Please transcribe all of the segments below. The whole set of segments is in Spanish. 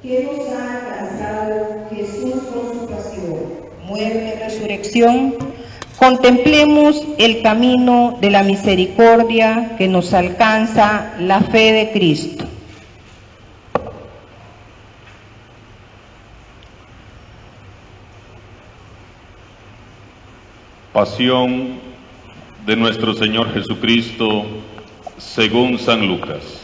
¿Qué nos ha alcanzado Jesús con su pasión, muerte y resurrección? Contemplemos el camino de la misericordia que nos alcanza la fe de Cristo. Pasión de nuestro Señor Jesucristo según San Lucas.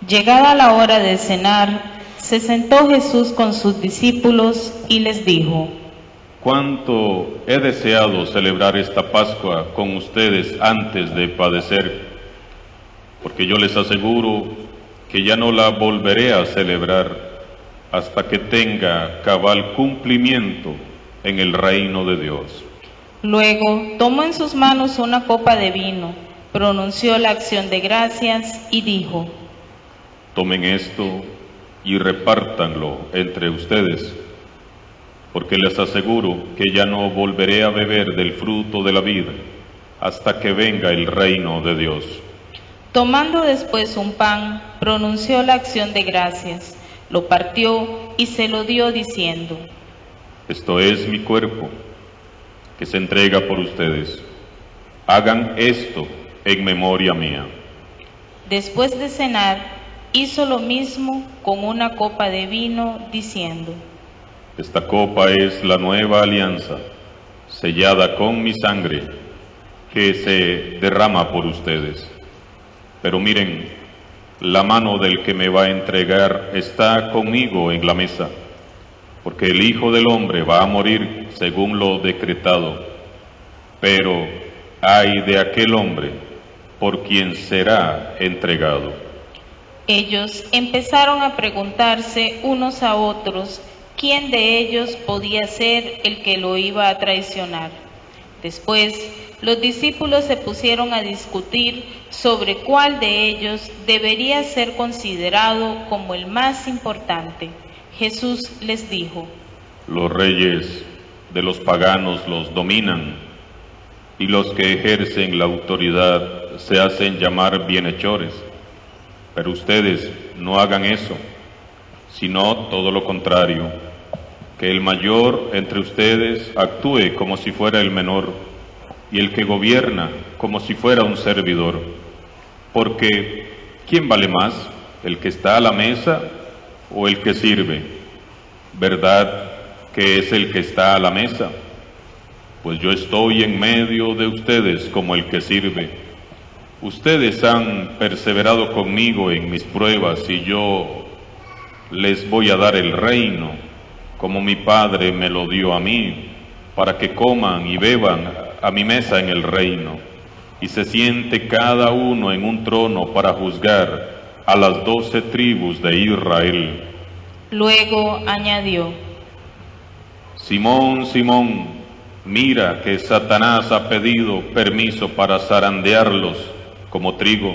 Llegada la hora de cenar, se sentó Jesús con sus discípulos y les dijo: Cuánto he deseado celebrar esta Pascua con ustedes antes de padecer, porque yo les aseguro que ya no la volveré a celebrar hasta que tenga cabal cumplimiento en el reino de Dios. Luego tomó en sus manos una copa de vino, pronunció la acción de gracias y dijo: Tomen esto y repártanlo entre ustedes, porque les aseguro que ya no volveré a beber del fruto de la vid hasta que venga el reino de Dios. Tomando después un pan, pronunció la acción de gracias, lo partió y se lo dio diciendo: Esto es mi cuerpo, que se entrega por ustedes. Hagan esto en memoria mía. Después de cenar, hizo lo mismo con una copa de vino, diciendo: Esta copa es la nueva alianza, sellada con mi sangre, que se derrama por ustedes. Pero miren, la mano del que me va a entregar está conmigo en la mesa, porque el Hijo del Hombre va a morir según lo decretado. Pero ay de aquel hombre por quien será entregado. Ellos empezaron a preguntarse unos a otros quién de ellos podía ser el que lo iba a traicionar. Después, los discípulos se pusieron a discutir sobre cuál de ellos debería ser considerado como el más importante. Jesús les dijo: Los reyes de los paganos los dominan, y los que ejercen la autoridad se hacen llamar bienhechores. Pero ustedes no hagan eso, sino todo lo contrario, que el mayor entre ustedes actúe como si fuera el menor, y el que gobierna como si fuera un servidor. Porque, ¿quién vale más, el que está a la mesa o el que sirve? ¿Verdad que es el que está a la mesa? Pues yo estoy en medio de ustedes como el que sirve. Ustedes han perseverado conmigo en mis pruebas y yo les voy a dar el reino, como mi Padre me lo dio a mí, para que coman y beban a mi mesa en el reino, y se siente cada uno en un trono para juzgar a las 12 tribus de Israel. Luego añadió: Simón, Simón, mira que Satanás ha pedido permiso para zarandearlos como trigo,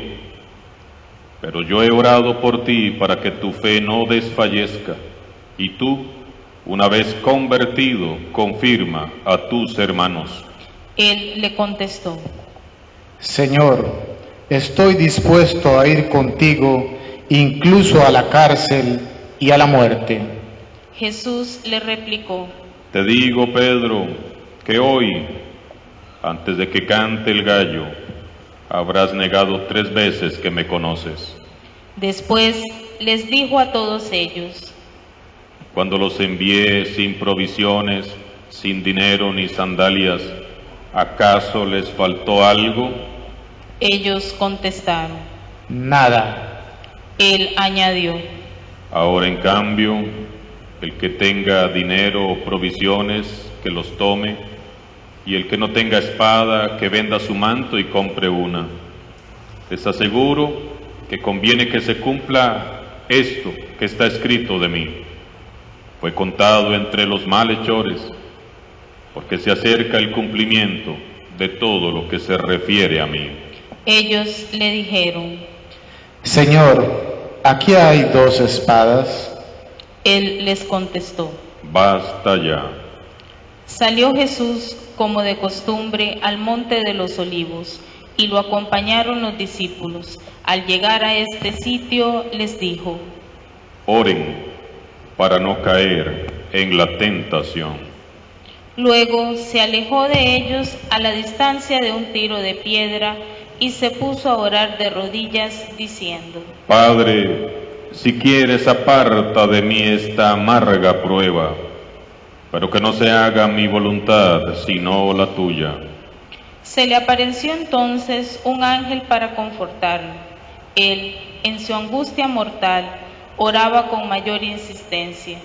pero yo he orado por ti para que tu fe no desfallezca, y tú, una vez convertido, confirma a tus hermanos. Él le contestó: Señor, estoy dispuesto a ir contigo, incluso a la cárcel y a la muerte. Jesús le replicó: Te digo, Pedro, que hoy, antes de que cante el gallo, habrás negado 3 veces que me conoces. Después les dijo a todos ellos: Cuando los envié sin provisiones, sin dinero ni sandalias, ¿acaso les faltó algo? Ellos contestaron: Nada. Él añadió: Ahora en cambio, el que tenga dinero o provisiones, que los tome, y el que no tenga espada, que venda su manto y compre una. Les aseguro que conviene que se cumpla esto que está escrito de mí. Fue contado entre los malhechores, porque se acerca el cumplimiento de todo lo que se refiere a mí. Ellos le dijeron: Señor, aquí hay 2 espadas. Él les contestó: Basta ya. Salió Jesús, como de costumbre, al monte de los Olivos, y lo acompañaron los discípulos. Al llegar a este sitio les dijo: Oren para no caer en la tentación. Luego se alejó de ellos a la distancia de un tiro de piedra y se puso a orar de rodillas diciendo: Padre, si quieres, aparta de mí esta amarga prueba, pero que no se haga mi voluntad sino la tuya. Se le apareció entonces un ángel para confortarlo. Él, en su angustia mortal, oraba con mayor insistencia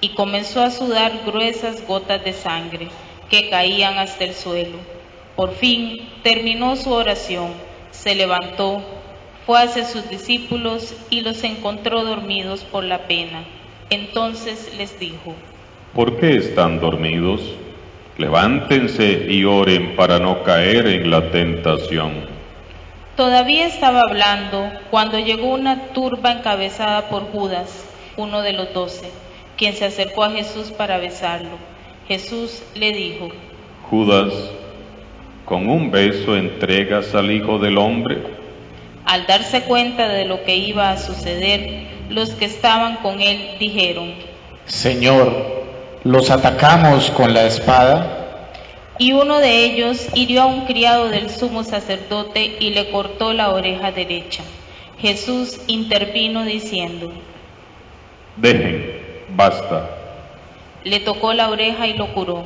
y comenzó a sudar gruesas gotas de sangre que caían hasta el suelo. Por fin terminó su oración, se levantó, fue hacia sus discípulos y los encontró dormidos por la pena. Entonces les dijo: ¿Por qué están dormidos? Levántense y oren para no caer en la tentación. Todavía estaba hablando cuando llegó una turba encabezada por Judas, uno de los 12, quien se acercó a Jesús para besarlo. Jesús le dijo: Judas, ¿con un beso entregas al Hijo del Hombre? Al darse cuenta de lo que iba a suceder, los que estaban con él dijeron: Señor, ¿los atacamos con la espada? Y uno de ellos hirió a un criado del sumo sacerdote y le cortó la oreja derecha. Jesús intervino diciendo: Dejen, basta. Le tocó la oreja y lo curó.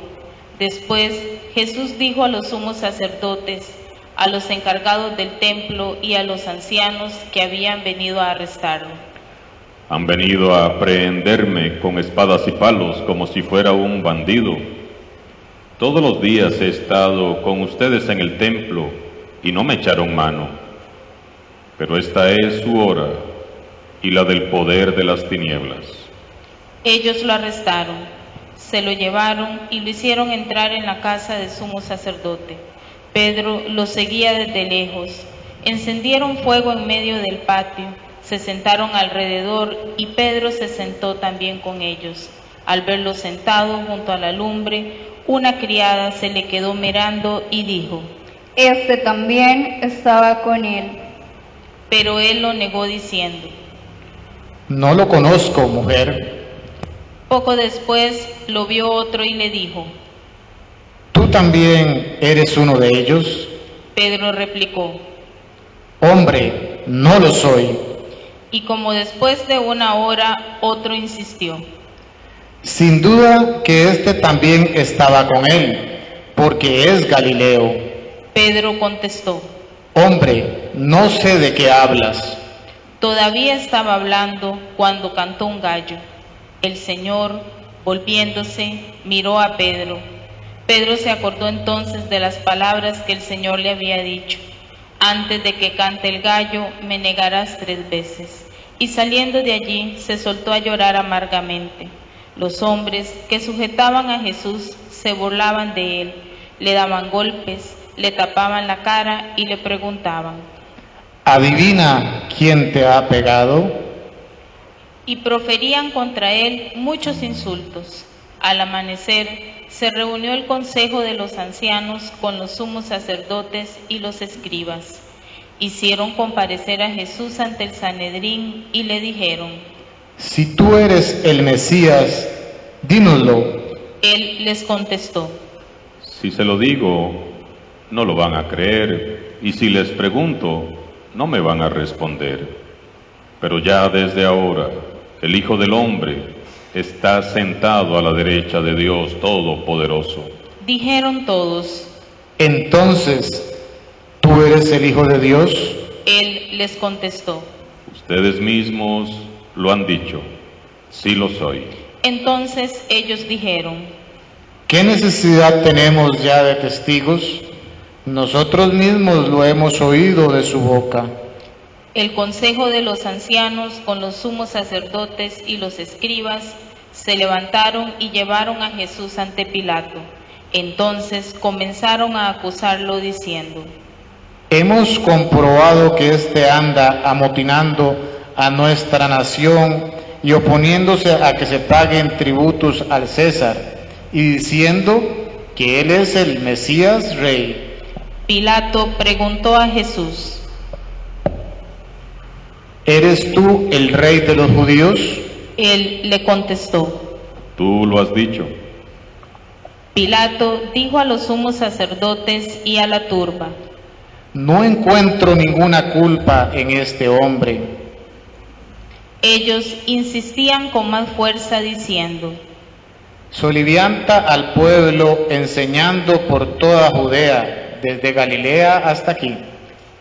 Después Jesús dijo a los sumos sacerdotes, a los encargados del templo y a los ancianos que habían venido a arrestarlo: Han venido a aprehenderme con espadas y palos como si fuera un bandido. Todos los días he estado con ustedes en el templo y no me echaron mano. Pero esta es su hora y la del poder de las tinieblas. Ellos lo arrestaron, se lo llevaron y lo hicieron entrar en la casa del sumo sacerdote. Pedro lo seguía desde lejos. Encendieron fuego en medio del patio, se sentaron alrededor y Pedro se sentó también con ellos. Al verlo sentado junto a la lumbre, una criada se le quedó mirando y dijo: Este también estaba con él. Pero él lo negó diciendo: No lo conozco, mujer. Poco después lo vio otro y le dijo: ¿Tú también eres uno de ellos? Pedro replicó: Hombre, no lo soy. Y como después de una hora, otro insistió: Sin duda que este también estaba con él, porque es Galileo. Pedro contestó: Hombre, no sé de qué hablas. Todavía estaba hablando cuando cantó un gallo. El Señor, volviéndose, miró a Pedro. Pedro se acordó entonces de las palabras que el Señor le había dicho: Antes de que cante el gallo, me negarás 3 veces. Y saliendo de allí, se soltó a llorar amargamente. Los hombres que sujetaban a Jesús se burlaban de él, le daban golpes, le tapaban la cara y le preguntaban: Adivina quién te ha pegado. Y proferían contra él muchos insultos. Al amanecer, se reunió el consejo de los ancianos con los sumos sacerdotes y los escribas. Hicieron comparecer a Jesús ante el Sanedrín y le dijeron: Si tú eres el Mesías, dínoslo. Él les contestó: Si se lo digo, no lo van a creer, y si les pregunto, no me van a responder. Pero ya desde ahora, el Hijo del Hombre está sentado a la derecha de Dios Todopoderoso. Dijeron todos: Entonces, ¿tú eres el Hijo de Dios? Él les contestó: Ustedes mismos lo han dicho, sí lo soy. Entonces ellos dijeron: ¿Qué necesidad tenemos ya de testigos? Nosotros mismos lo hemos oído de su boca. El consejo de los ancianos con los sumos sacerdotes y los escribas se levantaron y llevaron a Jesús ante Pilato. Entonces comenzaron a acusarlo diciendo: Hemos comprobado que éste anda amotinando a nuestra nación y oponiéndose a que se paguen tributos al César, y diciendo que él es el Mesías Rey. Pilato preguntó a Jesús: ¿Eres tú el rey de los judíos? Él le contestó. Tú lo has dicho. Pilato dijo a los sumos sacerdotes y a la turba: No encuentro ninguna culpa en este hombre. Ellos insistían con más fuerza diciendo: Solivianta al pueblo enseñando por toda Judea, desde Galilea hasta aquí.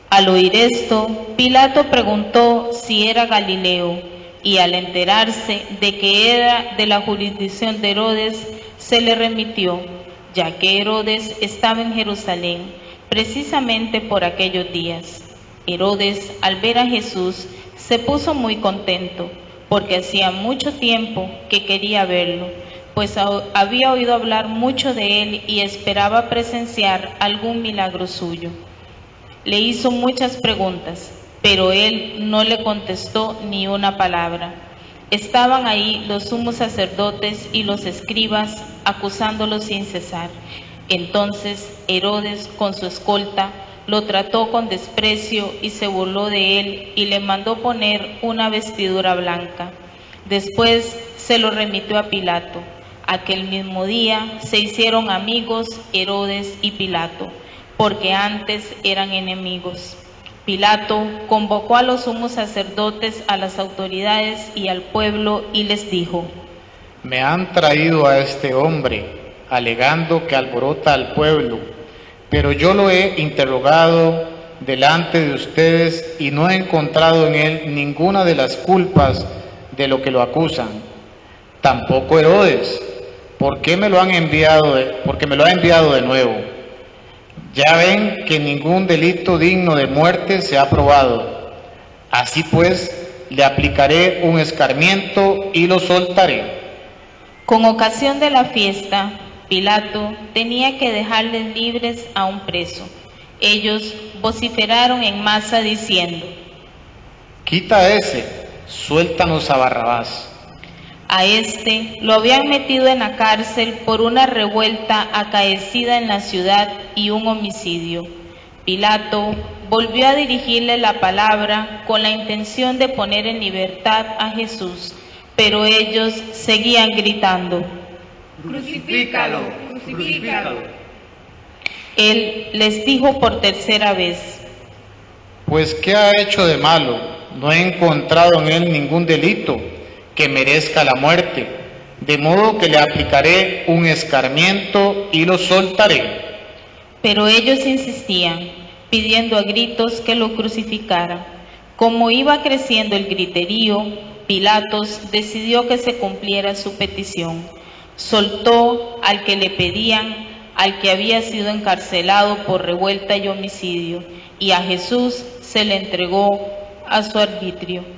Al oír esto, Pilato preguntó si era Galileo, y al enterarse de que era de la jurisdicción de Herodes, se le remitió, ya que Herodes estaba en Jerusalén, precisamente por aquellos días. Herodes, al ver a Jesús, se puso muy contento, porque hacía mucho tiempo que quería verlo, pues había oído hablar mucho de él y esperaba presenciar algún milagro suyo. Le hizo muchas preguntas, pero él no le contestó ni una palabra. Estaban ahí los sumos sacerdotes y los escribas acusándolo sin cesar. Entonces Herodes, con su escolta, lo trató con desprecio y se burló de él y le mandó poner una vestidura blanca. Después se lo remitió a Pilato. Aquel mismo día se hicieron amigos Herodes y Pilato, porque antes eran enemigos. Pilato convocó a los sumos sacerdotes, a las autoridades y al pueblo y les dijo: Me han traído a este hombre, alegando que alborota al pueblo, pero yo lo he interrogado delante de ustedes y no he encontrado en él ninguna de las culpas de lo que lo acusan. Tampoco Herodes, porque me lo ha enviado de nuevo. Ya ven que ningún delito digno de muerte se ha probado. Así pues, le aplicaré un escarmiento y lo soltaré. Con ocasión de la fiesta, Pilato tenía que dejarles libres a un preso. Ellos vociferaron en masa diciendo: Quita a ese, suéltanos a Barrabás. A este lo habían metido en la cárcel por una revuelta acaecida en la ciudad y un homicidio. Pilato volvió a dirigirle la palabra con la intención de poner en libertad a Jesús, pero ellos seguían gritando: ¡Crucifícalo! ¡Crucifícalo! Él les dijo por tercera vez: Pues, ¿qué ha hecho de malo? No he encontrado en él ningún delito que merezca la muerte, de modo que le aplicaré un escarmiento y lo soltaré. Pero ellos insistían, pidiendo a gritos que lo crucificaran. Como iba creciendo el griterío, Pilatos decidió que se cumpliera su petición. Soltó al que le pedían, al que había sido encarcelado por revuelta y homicidio, y a Jesús se le entregó a su arbitrio.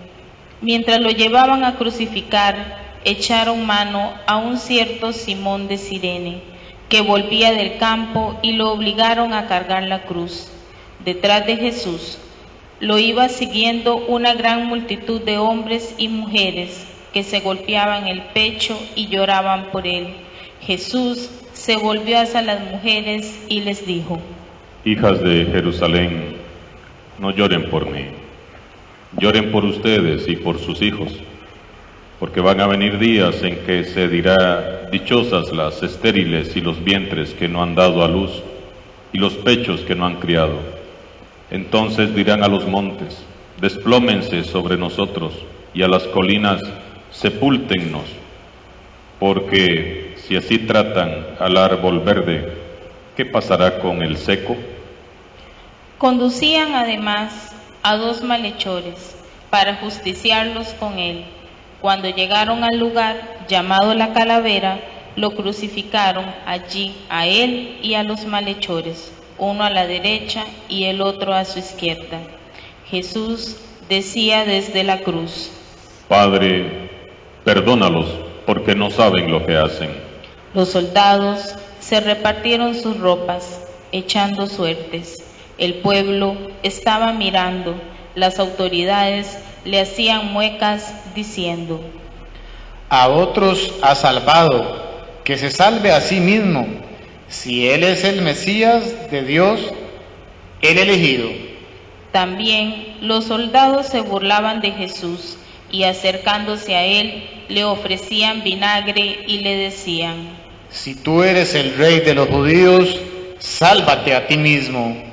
Mientras lo llevaban a crucificar, echaron mano a un cierto Simón de Cirene, que volvía del campo, y lo obligaron a cargar la cruz. Detrás de Jesús lo iba siguiendo una gran multitud de hombres y mujeres que se golpeaban el pecho y lloraban por él. Jesús se volvió hacia las mujeres y les dijo: Hijas de Jerusalén, no lloren por mí, lloren por ustedes y por sus hijos, porque van a venir días en que se dirá: dichosas las estériles y los vientres que no han dado a luz, y los pechos que no han criado. Entonces dirán a los montes: desplómense sobre nosotros, y a las colinas: sepúltennos, porque si así tratan al árbol verde, ¿qué pasará con el seco? Conducían además a 2 malhechores para justiciarlos con él. Cuando llegaron al lugar llamado la Calavera, lo crucificaron allí a él y a los malhechores, uno a la derecha y el otro a su izquierda. Jesús decía desde la cruz: Padre, perdónalos, porque no saben lo que hacen. Los soldados se repartieron sus ropas, echando suertes. El pueblo estaba mirando. Las autoridades le hacían muecas diciendo: a otros ha salvado, que se salve a sí mismo. Si él es el Mesías de Dios, el elegido. También los soldados se burlaban de Jesús y acercándose a él le ofrecían vinagre y le decían: Si tú eres el rey de los judíos, sálvate a ti mismo.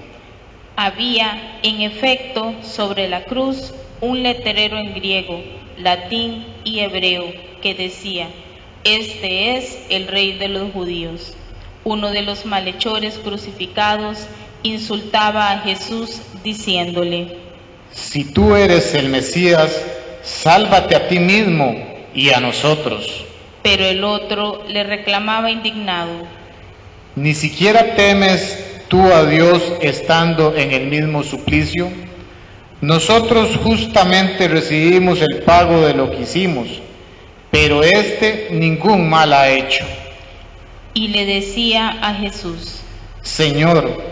Había, en efecto, sobre la cruz un letrero en griego, latín y hebreo que decía: Este es el rey de los judíos. Uno de los malhechores crucificados insultaba a Jesús diciéndole: Si tú eres el Mesías, sálvate a ti mismo y a nosotros. Pero el otro le reclamaba indignado: ¿Ni siquiera temes tú a Dios estando en el mismo suplicio? Nosotros justamente recibimos el pago de lo que hicimos, pero éste ningún mal ha hecho. Y le decía a Jesús: Señor,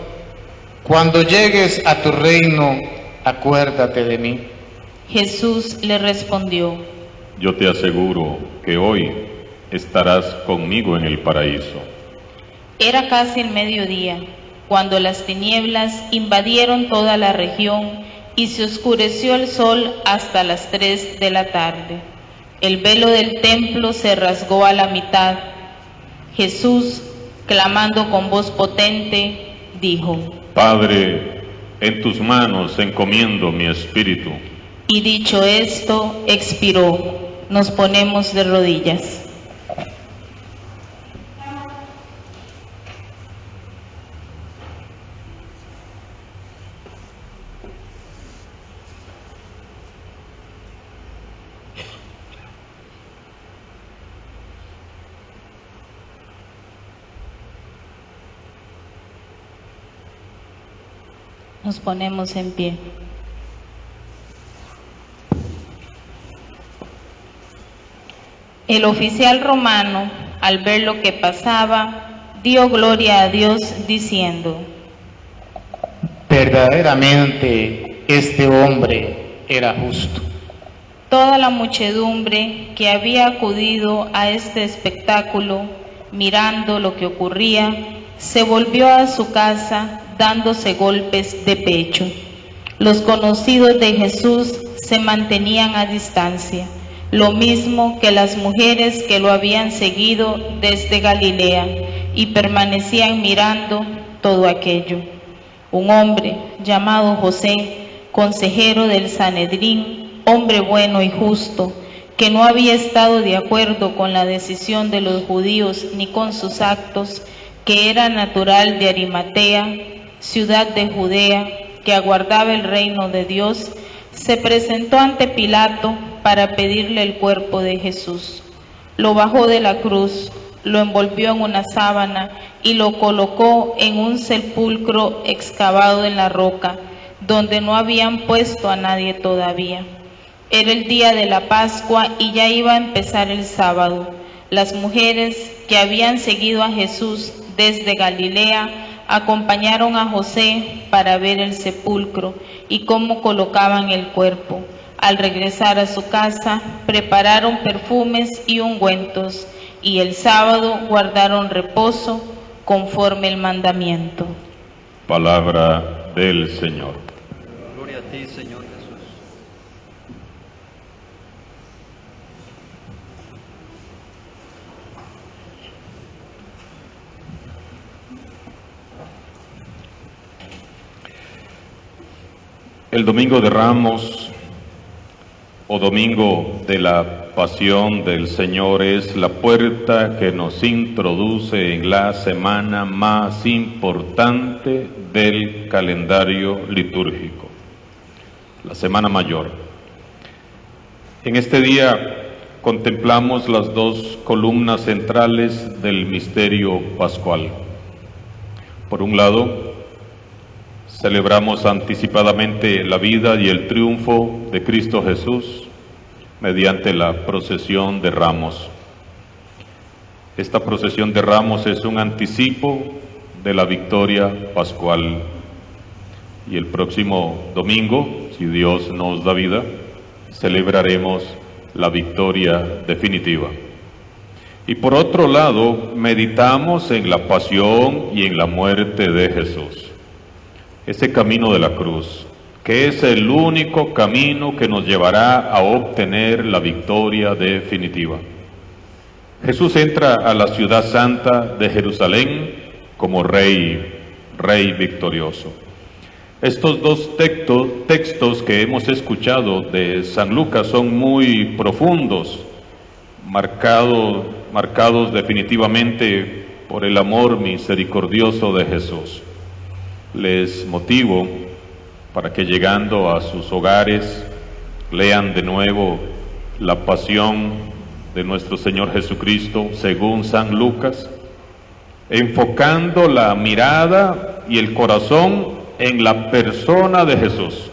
cuando llegues a tu reino, acuérdate de mí. Jesús le respondió: Yo te aseguro que hoy estarás conmigo en el paraíso. Era casi el mediodía, cuando las tinieblas invadieron toda la región y se oscureció el sol hasta las 3 de la tarde. El velo del templo se rasgó a la mitad. Jesús, clamando con voz potente, dijo: Padre, en tus manos encomiendo mi espíritu. Y dicho esto, expiró. Nos ponemos de rodillas. Nos ponemos en pie. El oficial romano, al ver lo que pasaba, dio gloria a Dios diciendo: Verdaderamente este hombre era justo. Toda la muchedumbre que había acudido a este espectáculo, mirando lo que ocurría, se volvió a su casa dándose golpes de pecho. Los conocidos de Jesús se mantenían a distancia, lo mismo que las mujeres que lo habían seguido desde Galilea, y permanecían mirando todo aquello. Un hombre llamado José, consejero del Sanedrín, hombre bueno y justo, que no había estado de acuerdo con la decisión de los judíos ni con sus actos, que era natural de Arimatea, ciudad de Judea, que aguardaba el reino de Dios, se presentó ante Pilato para pedirle el cuerpo de Jesús. Lo bajó de la cruz, lo envolvió en una sábana y lo colocó en un sepulcro excavado en la roca, donde no habían puesto a nadie todavía. Era el día de la Pascua y ya iba a empezar el sábado. Las mujeres que habían seguido a Jesús desde Galilea acompañaron a José para ver el sepulcro y cómo colocaban el cuerpo. Al regresar a su casa, prepararon perfumes y ungüentos, y el sábado guardaron reposo conforme el mandamiento. Palabra del Señor. Gloria a ti, Señor Jesús. El Domingo de Ramos o Domingo de la Pasión del Señor es la puerta que nos introduce en la semana más importante del calendario litúrgico, la Semana Mayor. En este día contemplamos las dos columnas centrales del misterio pascual. Por un lado, celebramos anticipadamente la vida y el triunfo de Cristo Jesús mediante la procesión de Ramos. Esta procesión de Ramos es un anticipo de la victoria pascual. Y el próximo domingo, si Dios nos da vida, celebraremos la victoria definitiva. Y por otro lado, meditamos en la pasión y en la muerte de Jesús. ese camino de la cruz, que es el único camino que nos llevará a obtener la victoria definitiva. Jesús entra a la ciudad santa de Jerusalén como rey victorioso. Estos dos textos que hemos escuchado de San Lucas son muy profundos, marcados definitivamente por el amor misericordioso de Jesús. Les motivo para que, llegando a sus hogares, lean de nuevo la pasión de nuestro Señor Jesucristo según San Lucas, enfocando la mirada y el corazón en la persona de Jesús,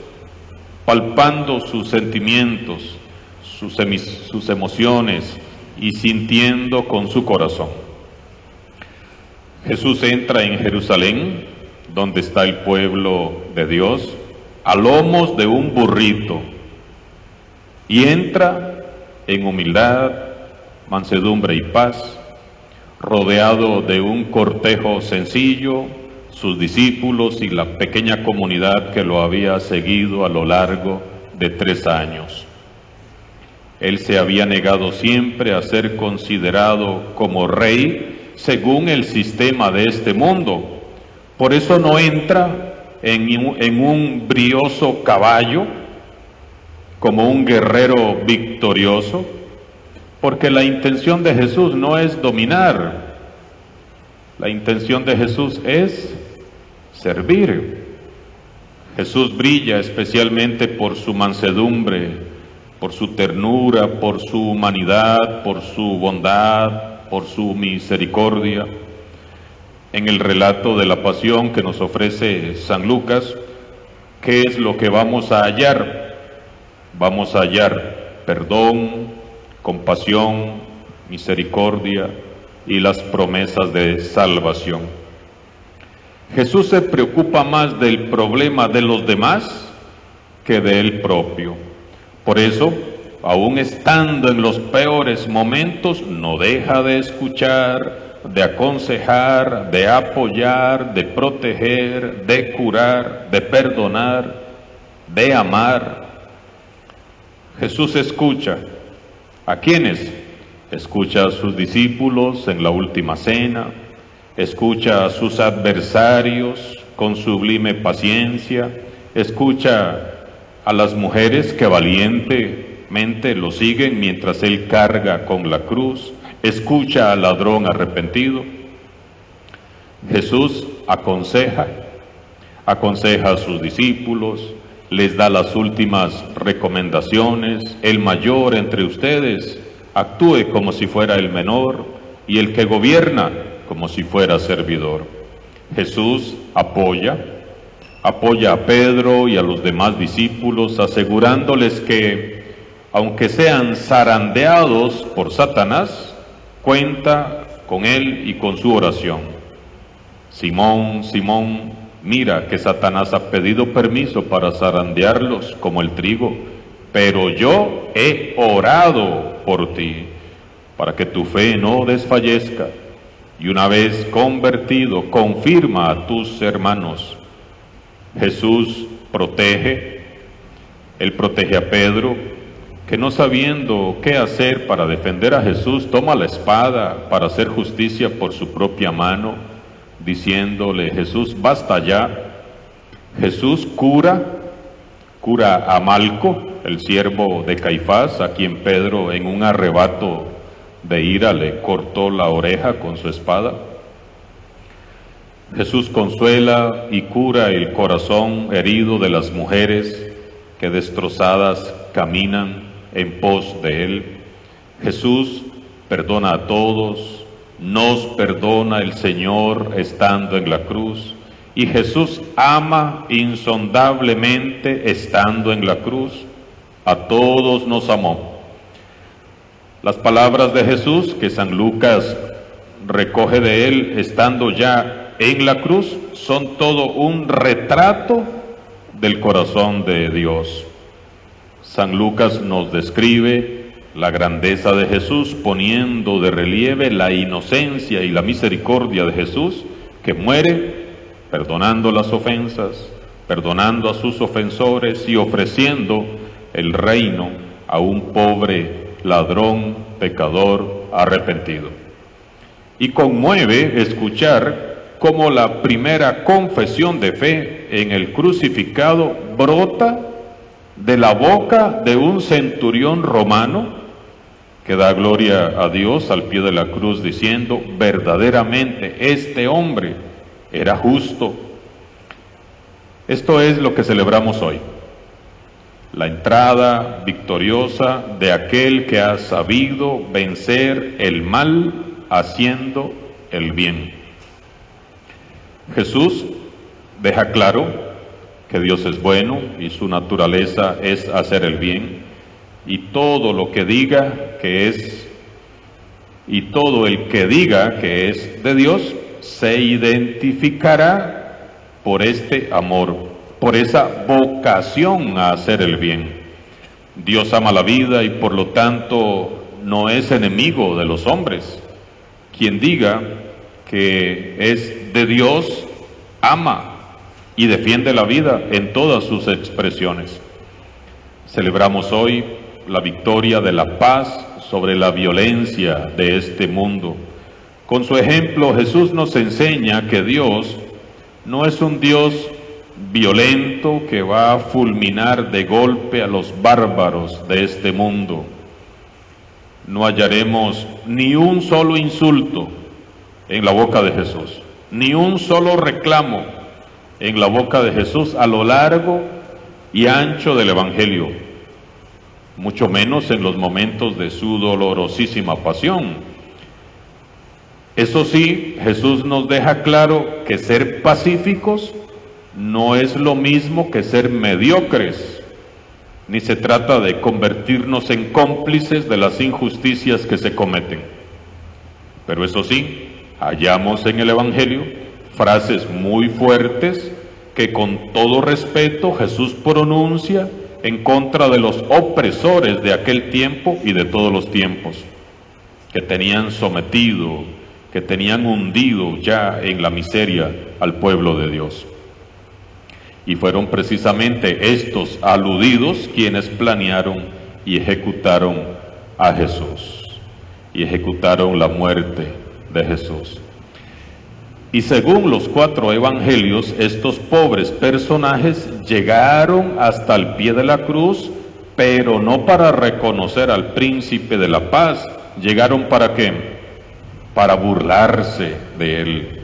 palpando sus sentimientos, sus emociones y sintiendo con su corazón. Jesús entra en Jerusalén, donde está el pueblo de Dios, a lomos de un burrito, y entra en humildad, mansedumbre y paz, rodeado de un cortejo sencillo, sus discípulos y la pequeña comunidad que lo había seguido a lo largo de 3 años. Él se había negado siempre a ser considerado como rey según el sistema de este mundo. Por eso no entra en un brioso caballo como un guerrero victorioso, porque la intención de Jesús no es dominar, la intención de Jesús es servir. Jesús brilla especialmente por su mansedumbre, por su ternura, por su humanidad, por su bondad, por su misericordia. En el relato de la pasión que nos ofrece San Lucas, ¿qué es lo que vamos a hallar? Vamos a hallar perdón, compasión, misericordia y las promesas de salvación. Jesús se preocupa más del problema de los demás que del propio. Por eso, aún estando en los peores momentos, no deja de escuchar, de aconsejar, de apoyar, de proteger, de curar, de perdonar, de amar. Jesús escucha. ¿A quiénes? Escucha a sus discípulos en la última cena, escucha a sus adversarios con sublime paciencia, escucha a las mujeres que valientemente lo siguen mientras Él carga con la cruz, escucha al ladrón arrepentido. Jesús aconseja a sus discípulos, les da las últimas recomendaciones. El mayor entre ustedes actúe como si fuera el menor, y el que gobierna como si fuera servidor. Jesús apoya a Pedro y a los demás discípulos, asegurándoles que, aunque sean zarandeados por Satanás, cuenta con él y con su oración. Simón, Simón, mira que Satanás ha pedido permiso para zarandearlos como el trigo, pero yo he orado por ti, para que tu fe no desfallezca, y una vez convertido, confirma a tus hermanos. Jesús Él protege a Pedro, que no sabiendo qué hacer para defender a Jesús, toma la espada para hacer justicia por su propia mano, diciéndole: Jesús, basta ya. Jesús cura a Malco, el siervo de Caifás, a quien Pedro en un arrebato de ira le cortó la oreja con su espada. Jesús consuela y cura el corazón herido de las mujeres que destrozadas caminan en pos de Él. Jesús perdona a todos, nos perdona el Señor estando en la cruz, y Jesús ama insondablemente estando en la cruz. A todos nos amó. Las palabras de Jesús que San Lucas recoge de Él estando ya en la cruz son todo un retrato del corazón de Dios. San Lucas nos describe la grandeza de Jesús, poniendo de relieve la inocencia y la misericordia de Jesús, que muere perdonando las ofensas, perdonando a sus ofensores y ofreciendo el reino a un pobre ladrón, pecador, arrepentido. Y conmueve escuchar cómo la primera confesión de fe en el crucificado brota de la boca de un centurión romano que da gloria a Dios al pie de la cruz diciendo: verdaderamente este hombre era justo. Esto es lo que celebramos hoy, la entrada victoriosa de aquel que ha sabido vencer el mal haciendo el bien. Jesús deja claro que Dios es bueno y su naturaleza es hacer el bien, y todo lo que diga que es, y todo el que diga que es de Dios, se identificará por este amor, por esa vocación a hacer el bien. Dios ama la vida y por lo tanto no es enemigo de los hombres. Quien diga que es de Dios, ama y defiende la vida en todas sus expresiones. Celebramos hoy la victoria de la paz sobre la violencia de este mundo. Con su ejemplo, Jesús nos enseña que Dios no es un Dios violento que va a fulminar de golpe a los bárbaros de este mundo. No hallaremos ni un solo insulto en la boca de Jesús, ni un solo reclamo en la boca de Jesús a lo largo y ancho del Evangelio, mucho menos en los momentos de su dolorosísima pasión. Eso sí, Jesús nos deja claro que ser pacíficos no es lo mismo que ser mediocres, ni se trata de convertirnos en cómplices de las injusticias que se cometen. Pero eso sí, hallamos en el Evangelio frases muy fuertes que con todo respeto Jesús pronuncia en contra de los opresores de aquel tiempo y de todos los tiempos, que tenían sometido, que tenían hundido ya en la miseria al pueblo de Dios. Y fueron precisamente estos aludidos quienes planearon y ejecutaron a Jesús, y ejecutaron la muerte de Jesús. Y según los 4 evangelios, estos pobres personajes llegaron hasta el pie de la cruz, pero no para reconocer al príncipe de la paz. ¿Llegaron para qué? Para burlarse de él.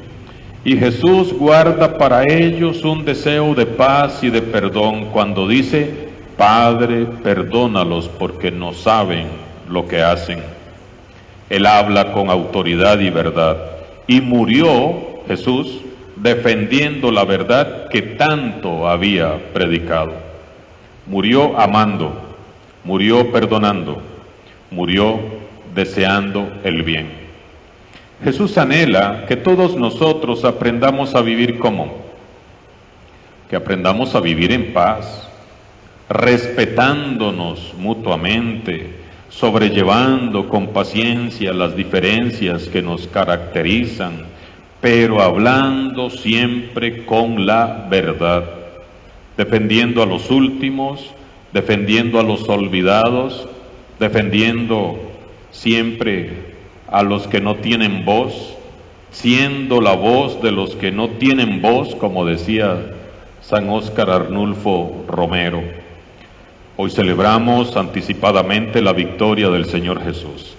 Y Jesús guarda para ellos un deseo de paz y de perdón cuando dice: Padre, perdónalos porque no saben lo que hacen. Él habla con autoridad y verdad. Y murió Jesús defendiendo la verdad que tanto había predicado. Murió amando, murió perdonando, murió deseando el bien. Jesús anhela que todos nosotros aprendamos a vivir como, que aprendamos a vivir en paz, respetándonos mutuamente, sobrellevando con paciencia las diferencias que nos caracterizan, pero hablando siempre con la verdad, defendiendo a los últimos, defendiendo a los olvidados, defendiendo siempre a los que no tienen voz, siendo la voz de los que no tienen voz, como decía San Óscar Arnulfo Romero. Hoy celebramos anticipadamente la victoria del Señor Jesús.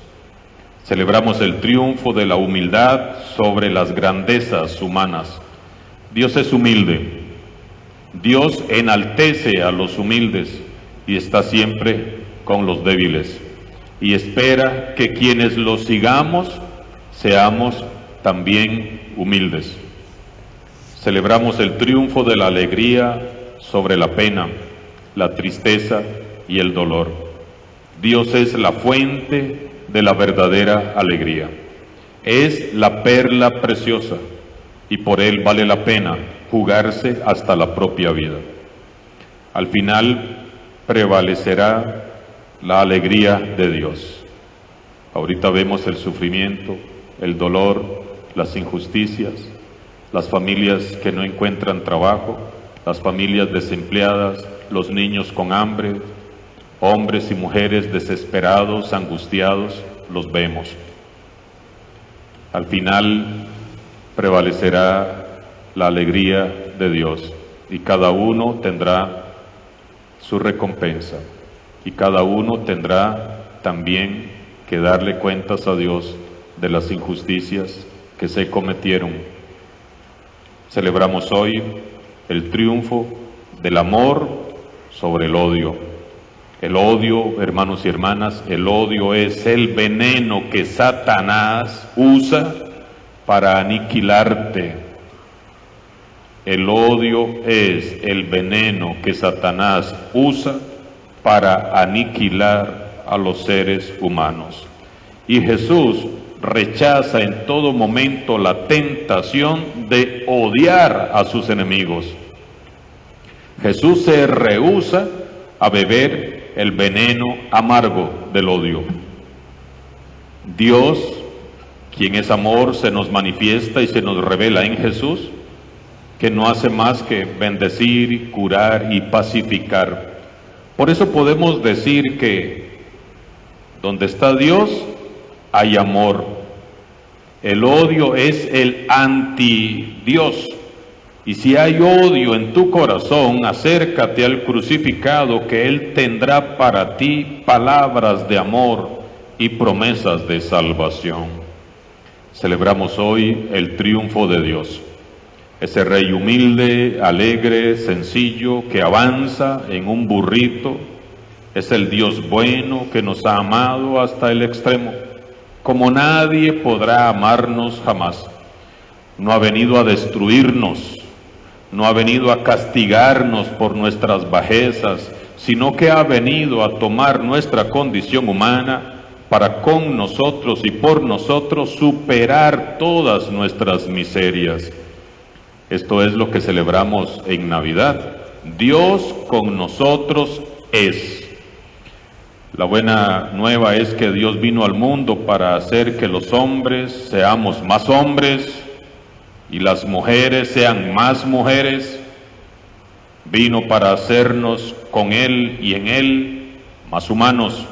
Celebramos el triunfo de la humildad sobre las grandezas humanas. Dios es humilde. Dios enaltece a los humildes y está siempre con los débiles. Y espera que quienes lo sigamos seamos también humildes. Celebramos el triunfo de la alegría sobre la pena, la tristeza y el dolor. Dios es la fuente de la verdadera alegría. Es la perla preciosa y por él vale la pena jugarse hasta la propia vida. Al final prevalecerá la alegría de Dios. Ahorita vemos el sufrimiento, el dolor, las injusticias, las familias que no encuentran trabajo, las familias desempleadas, los niños con hambre, hombres y mujeres desesperados, angustiados, los vemos. Al final prevalecerá la alegría de Dios y cada uno tendrá su recompensa y cada uno tendrá también que darle cuentas a Dios de las injusticias que se cometieron. Celebramos hoy el triunfo del amor sobre el odio. El odio, hermanos y hermanas, el odio es el veneno que Satanás usa para aniquilarte. El odio es el veneno que Satanás usa para aniquilar a los seres humanos. Y Jesús rechaza en todo momento la tentación de odiar a sus enemigos. Jesús se rehúsa a beber el veneno amargo del odio. Dios, quien es amor, se nos manifiesta y se nos revela en Jesús, que no hace más que bendecir, curar y pacificar. Por eso podemos decir que donde está Dios hay amor. El odio es el anti-Dios. Y si hay odio en tu corazón, acércate al crucificado, que Él tendrá para ti palabras de amor y promesas de salvación. Celebramos hoy el triunfo de Dios. Ese Rey humilde, alegre, sencillo, que avanza en un burrito, es el Dios bueno que nos ha amado hasta el extremo, como nadie podrá amarnos jamás. No ha venido a destruirnos, no ha venido a castigarnos por nuestras bajezas, sino que ha venido a tomar nuestra condición humana para con nosotros y por nosotros superar todas nuestras miserias. Esto es lo que celebramos en Navidad. Dios con nosotros es. La buena nueva es que Dios vino al mundo para hacer que los hombres seamos más hombres y las mujeres sean más mujeres. Vino para hacernos con Él y en Él más humanos.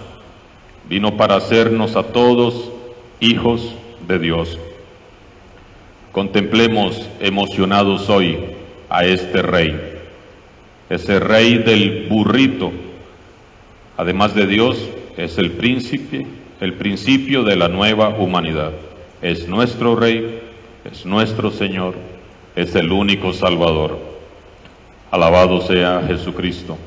Vino para hacernos a todos hijos de Dios. Contemplemos emocionados hoy a este Rey, ese Rey del burrito. Además de Dios, es el principio de la nueva humanidad. Es nuestro Rey, es nuestro Señor, es el único Salvador. Alabado sea Jesucristo.